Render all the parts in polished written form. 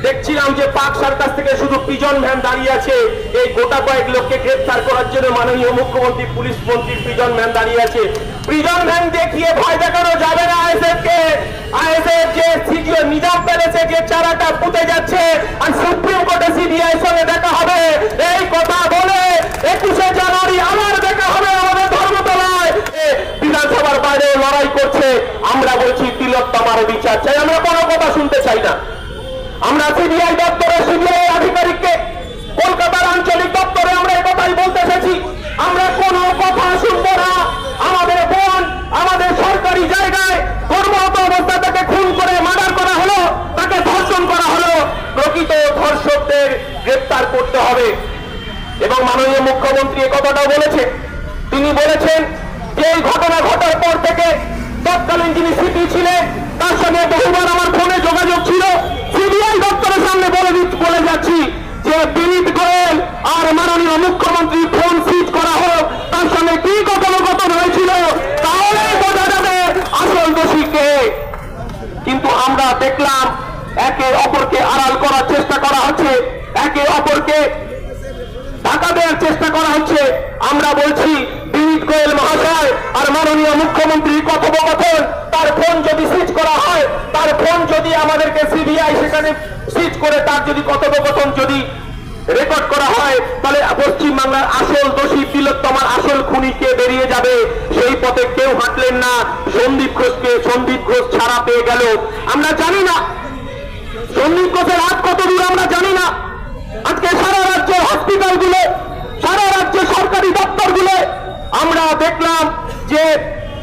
দেখছিলাম যে পাক সার্কাস থেকে শুধু পিজন ভ্যান দাঁড়িয়ে আছে। এই গোটা কয়েক লোককে গ্রেফতার করার জন্য মাননীয় মুখ্যমন্ত্রী, পুলিশ মন্ত্রীর পিজন ভ্যান দাঁড়িয়ে আছে। পিজন ভ্যান দেখিয়ে ভয় দেখানো যাবে না আইএসএফ কে। আইএসএফ যে সিজিও নিজাম পেরেছে, যে চারাটা পুঁতে যাচ্ছে, আর সুপ্রিম কোর্টে সিবিআই সঙ্গে দেখা হবে এই কথা বলে 21শে জানুয়ারি আবার দেখা হবে আমাদের ধর্মতলায়। বিধানসভার বাইরে লড়াই করছে। আমরা বলছি তিলোত্তমার বিচার চাই, আমরা কোনো কথা শুনতে চাই না। আমরা সিবিআই দপ্তরে, সিবিআই আধিকারিককে, কলকাতার আঞ্চলিক দপ্তরে আমরা একথাই বলতে এসেছি, আমরা কোনো কথা শুনবো না। আমাদের বোন আমাদের সরকারি জায়গায় কর্মরত অবস্থা তাকে খুন করে মার্ডার করা হলো, তাকে ধর্ষণ করা হলো। প্রকৃত ধর্ষকদের গ্রেফতার করতে হবে। এবং মাননীয় মুখ্যমন্ত্রী একথাটা বলেছে। তিনি বলেছেন যে এই ঘটনা ঘটার পর থেকে তৎকালীন যিনি সিপি ছিলেন তার সঙ্গে বহুবার আমার ফোনে যোগাযোগ ছিল। সিবিআই দপ্তরের সামনে বলে যাচ্ছি যে বিনীত গোয়েল আর মাননীয় মুখ্যমন্ত্রী ফোন সিজ করা হোক, তার সঙ্গে কি কথোপকথন হয়েছিল, তাহলেই বোঝা যাবে আসল দোষী কে। কিন্তু আমরা দেখলাম একে অপরকে আড়াল করার চেষ্টা করা হচ্ছে, একে অপরকে ঢাকা দেওয়ার চেষ্টা করা হচ্ছে। আমরা বলছি বিনীত গোয়েল মহাশয় আর মাননীয় মুখ্যমন্ত্রীর কথোপকথন, তার ফোন যদি সিজ করা হয়, তার ফোন যদি আমাদেরকে সিবিআই সেখানে সিজ করে তার যদি কথোপকথন যদি রেকর্ড করা হয়, তাহলে পশ্চিমবাংলার আসল দোষী তিলোত্তমার আসল খুনিকে বেরিয়ে যাবে। সেই পথে কেউ হাঁটলেন না। সন্দীপ ঘোষ ছাড়া পেয়ে গেল। আমরা জানি না সন্দীপ ঘোষের হাত কত দূর, আমরা জানি না। আজকে সারা রাজ্যের হসপিটালগুলো, সারা রাজ্যের সরকারি দপ্তরগুলো আমরা দেখলাম যে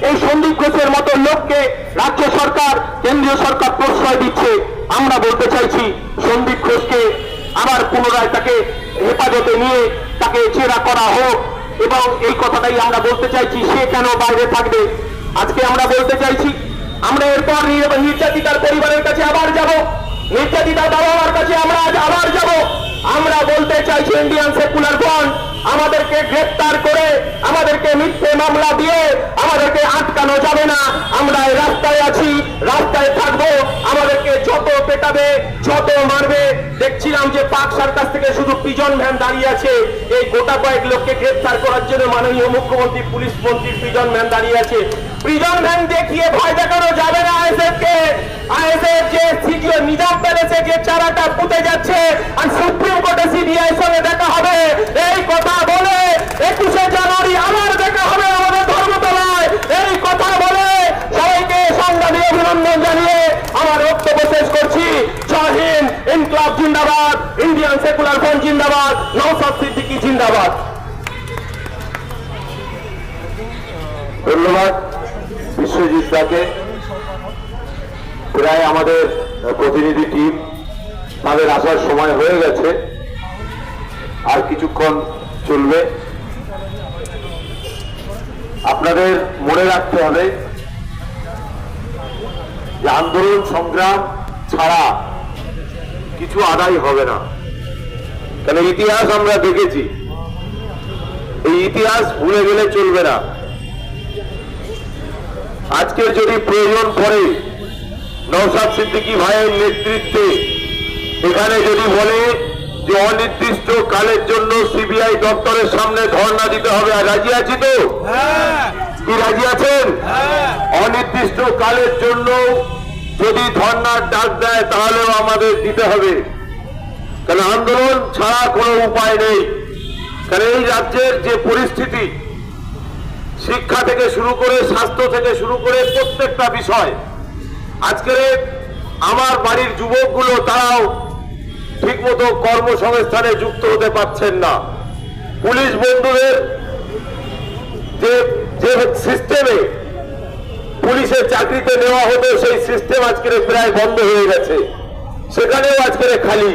এই সন্দীপ ঘোষের মতো লোককে রাজ্য সরকার, কেন্দ্রীয় সরকার প্রশ্রয় দিচ্ছে। আমরা বলতে চাইছি সন্দীপ ঘোষকে আবার পুনরায় তাকে হেফাজতে নিয়ে তাকে জেরা করা হোক। এবং এই কথাটাই আমরা বলতে চাইছি, সে কেন বাইরে থাকবে। আজকে আমরা বলতে চাইছি, আমরা এরপর নির্যাতিতার পরিবারের কাছে আবার যাব, নির্যাতিতার বাবা মার কাছে আমরা আজ আবার যাব। আমরা বলতে চাইছি ইন্ডিয়ান সেকুলার ফ্রন্ট আমাদেরকে গ্রেফতার করে, আমাদেরকে মিথ্যে মামলা দিয়ে আমাদেরকে আটকানো যাবে না। আমরা এই রাস্তায় আছি, রাস্তায় থাকবো। আমাদেরকে যত পেটাবে, যত মারবে। দেখছিলাম যে পাক সার্কাস থেকে শুধু পিজন ভ্যান দাঁড়িয়ে আছে। এই গোটা কয়েক লোককে গ্রেফতার করার জন্য মাননীয় মুখ্যমন্ত্রী, পুলিশ মন্ত্রীর পিজন ভ্যান দাঁড়িয়ে আছে। পিজন ভ্যান দেখিয়ে ভয় দেখানো যাবে না আইএসএফ কে। আইএসএফ যে সিজিও নিজাম পেরেছে, যে চারাটা পুঁতে যাচ্ছে, আর সুপ্রিম কোর্টে সিবিআই সঙ্গে দেখা হবে এই কথা বলে 21শে জানুয়ারি আবার দেখা হবে আমাদের ধর্মতলায়। এই কথা বলে সবাইকে সংগ্রামী অভিনন্দন জানিয়ে আমার বক্তব্য শেষ করছি। জয় হিন্দ, ইনকলাব জিন্দাবাদ, ইন্ডিয়ান সেকুলার ফ্রন্ট জিন্দাবাদ, নওশাদ সিদ্দিকী জিন্দাবাদ। ধন্যবাদ বিশ্বজিৎ দাকে। প্রায় আমাদের প্রতিনিধি টিম তাদের আসার সময় হয়ে গেছে, আর কিছুক্ষণ চলবে। আপনাদের মনে রাখতে হবে যে আন্দোলন সংগ্রাম ছাড়া কিছু আদায় হবে না। কেন ইতিহাস আমরা দেখেছি, এই ইতিহাস ভুলে গেলে চলবে না। আজকের যদি প্রয়োজন পড়ে নওশাদ সিদ্দিকী ভাইয়ের নেতৃত্বে এখানে যদি বলে যে অনির্দিষ্ট কালের জন্য সিবিআই দপ্তরের সামনে ধর্ণা দিতে হবে, আর রাজি আছি তো? কি রাজি আছেন? অনির্দিষ্ট কালের জন্য যদি ধর্ণার ডাক দেয় তাহলেও আমাদের দিতে হবে। কারণ আন্দোলন ছাড়া কোনো উপায় নেই। কারণ এই রাজ্যের যে পরিস্থিতি, শিক্ষা থেকে শুরু করে, স্বাস্থ্য থেকে শুরু করে প্রত্যেকটা বিষয়, আজকের আমার বাড়ির যুবকগুলো তারাও ঠিকমতো কর্মসংস্থানে যুক্ত হতে পারছেন না। পুলিশ বন্ধুদের যে সিস্টেমে পুলিশের চাকরিতে নেওয়া হতো, সেই সিস্টেম আজকের প্রায় বন্ধ হয়ে গেছে। সেখানেও আজকের খালি,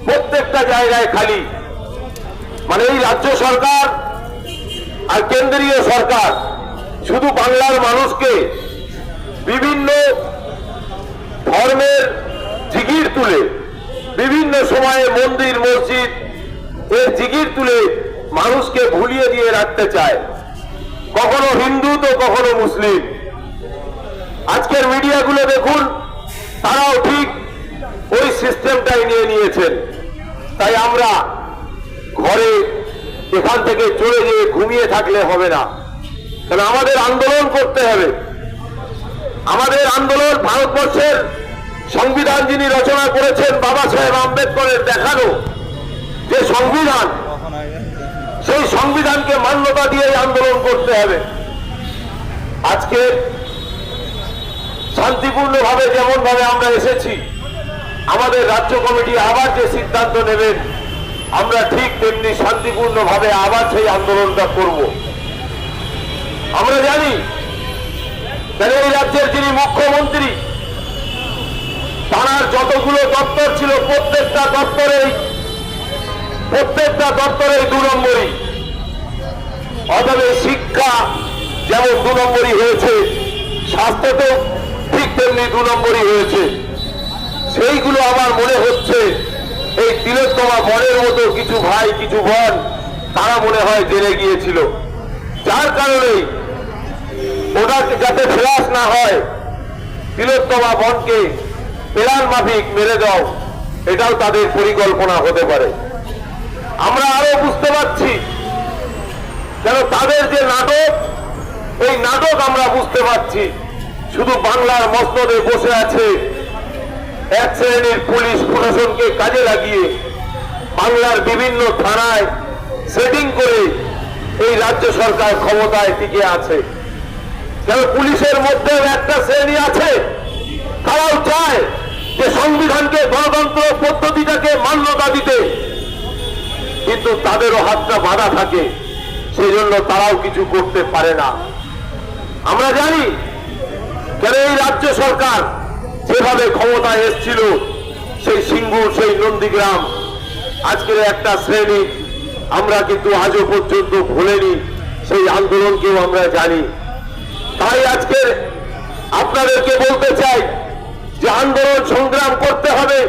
প্রত্যেকটা জায়গায় খালি। মানে এই রাজ্য সরকার আর কেন্দ্রীয় সরকার শুধু বাংলার মানুষকে বিভিন্ন ধর্মের জিগির তুলে, বিভিন্ন সময়ে মন্দির মসজিদ এর জিগির তুলে মানুষকে ভুলিয়ে দিয়ে রাখতে চায়। কখনো হিন্দু তো কখনো মুসলিম। আজকের মিডিয়াগুলো দেখুন, তারাও ঠিক ওই সিস্টেমটাই নিয়ে নিয়েছেন। তাই আমরা ঘরে এখান থেকে চলে গিয়ে ঘুমিয়ে থাকলে হবে না, কারণ আমাদের আন্দোলন করতে হবে। আমাদের আন্দোলন ভারতবর্ষের সংবিধান যিনি রচনা করেছেন বাবা সাহেব আম্বেদকরের দেখানো যে সংবিধান, সেই সংবিধানকে মান্যতা দিয়ে আন্দোলন করতে হবে। আজকে শান্তিপূর্ণভাবে যেমন ভাবে আমরা এসেছি, আমাদের রাজ্য কমিটি আবার যে সিদ্ধান্ত নেবেন আমরা ঠিক তেমনি শান্তিপূর্ণভাবে আবার সেই আন্দোলনটা করব। আমরা জানি তাহলে এই রাজ্যের যিনি মুখ্যমন্ত্রী, তার যতগুলো দপ্তর ছিল প্রত্যেকটা দপ্তরেই 2 নম্বরই। অতএব শিক্ষা যেমন 2 নম্বরই হয়েছে, স্বাস্থ্যতেও ঠিক তেমনি 2 নম্বরই হয়েছে। সেইগুলো আমার মনে হচ্ছে এই তিলোত্তমা বনের মতো কিছু ভাই কিছু বোন তারা মনে হয় জেনে গিয়েছিল, যার কারণে ওটা যাতে ফ্লাশ না হয়, তিলোত্তমা বনকে প্ল্যান মাফিক মেরে দাও, এটাও তাদের পরিকল্পনা হতে পারে। আমরা আরো বুঝতে পারছি কেন তাদের যে নাটক, এই নাটক আমরা বুঝতে পারছি। শুধু বাংলার মসনদে বসে আছে এক শ্রেণীর পুলিশ প্রশাসনকে কাজে লাগিয়ে বাংলার বিভিন্ন থানায় সেটিং করে এই রাজ্য সরকার ক্ষমতায় টিকে আছে। কেন পুলিশের মধ্যে একটা শ্রেণী আছে তারাও চায় যে সংবিধানকে, গণতন্ত্র পদ্ধতিটাকে মান্যতা দিতে, কিন্তু তাদেরও হাতটা বাঁধা থাকে, সেই জন্য তারাও কিছু করতে পারে না। আমরা জানি কেন এই রাজ্য সরকার যেভাবে ক্ষমতায় এসেছিল, সেই সিঙ্গুর, সেই নন্দীগ্রাম, আজকের একটা শ্রেণী আমরা কিন্তু আজও পর্যন্ত ভুলেনি, সেই আন্দোলনকেও আমরা জানি। তাই আজকে আপনাদেরকে বলতে চাই যে আন্দোলন সংগ্রাম করতে হবে।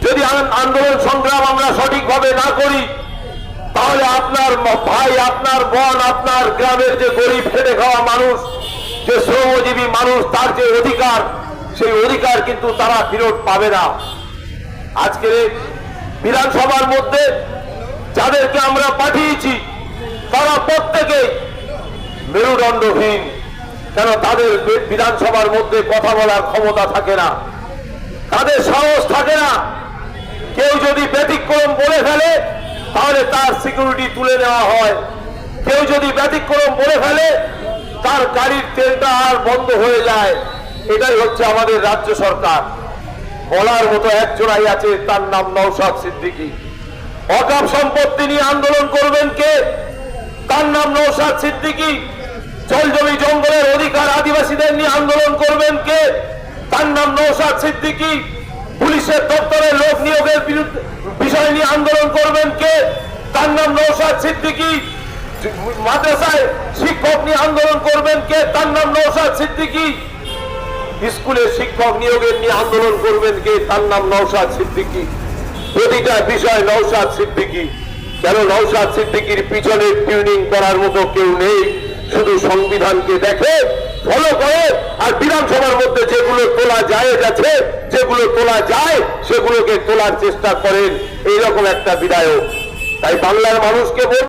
যদি আন্দোলন সংগ্রাম আমরা সঠিকভাবে না করি, তাহলে আপনার ভাই, আপনার বোন, আপনার গ্রামের যে গরিব খেটে খাওয়া মানুষ, যে শ্রমজীবী মানুষ, তার যে অধিকার, সেই অধিকার কিন্তু তারা ফেরত পাবে না। আজকে বিধানসভার মধ্যে যাদেরকে আমরা পাঠিয়েছি তারা প্রত্যেকে মেরুদণ্ডহীন। কেন তাদের বিধানসভার মধ্যে কথা বলার ক্ষমতা থাকে না, তাদের সাহস থাকে না। কেউ যদি ব্যতিক্রম বলে ফেলে তাহলে তার সিকিউরিটি তুলে নেওয়া হয়, কেউ যদি ব্যতিক্রম বলে ফেলে তার গাড়ির তেলটা আর বন্ধ হয়ে যায়। এটাই হচ্ছে আমাদের রাজ্য সরকার। বলার মতো একজনাই আছে, তার নাম নওশাদ সিদ্দিকী। অকাপ সম্পত্তি নিয়ে আন্দোলন করবেন কে? তার নাম নওশাদ সিদ্দিকী। জল জমি জঙ্গলের অধিকার আদিবাসীদের নিয়ে আন্দোলন করবেন কে? তার নাম নওশাদ সিদ্দিকী। পুলিশের দপ্তরে লোক নিয়োগের বিষয় নিয়ে আন্দোলন করবেন কে? তার নাম নওশাদ সিদ্দিকী। মাদ্রাসায় শিক্ষক নিয়ে আন্দোলন করবেন কে? তার নাম নওশাদ সিদ্দিকী। স্কুলে শিক্ষক নিয়োগের নিয়ে আন্দোলন করবেন কে? তার নাম নওশাদ সিদ্দিকী। প্রতিটা বিষয় নওশাদ সিদ্দিকী। কেন নওশাদ সিদ্দিকীর পিছনে টিউনিং করার মতো কেউ নেই, শুধু সংবিধানকে দেখে, ফলো করে, আর বিধানসভার মধ্যে যেগুলো তোলা যায় গেছে, যেগুলো তোলা যায় সেগুলোকে তোলার চেষ্টা করেন এইরকম একটা বিধায়ক। তাই বাংলার মানুষকে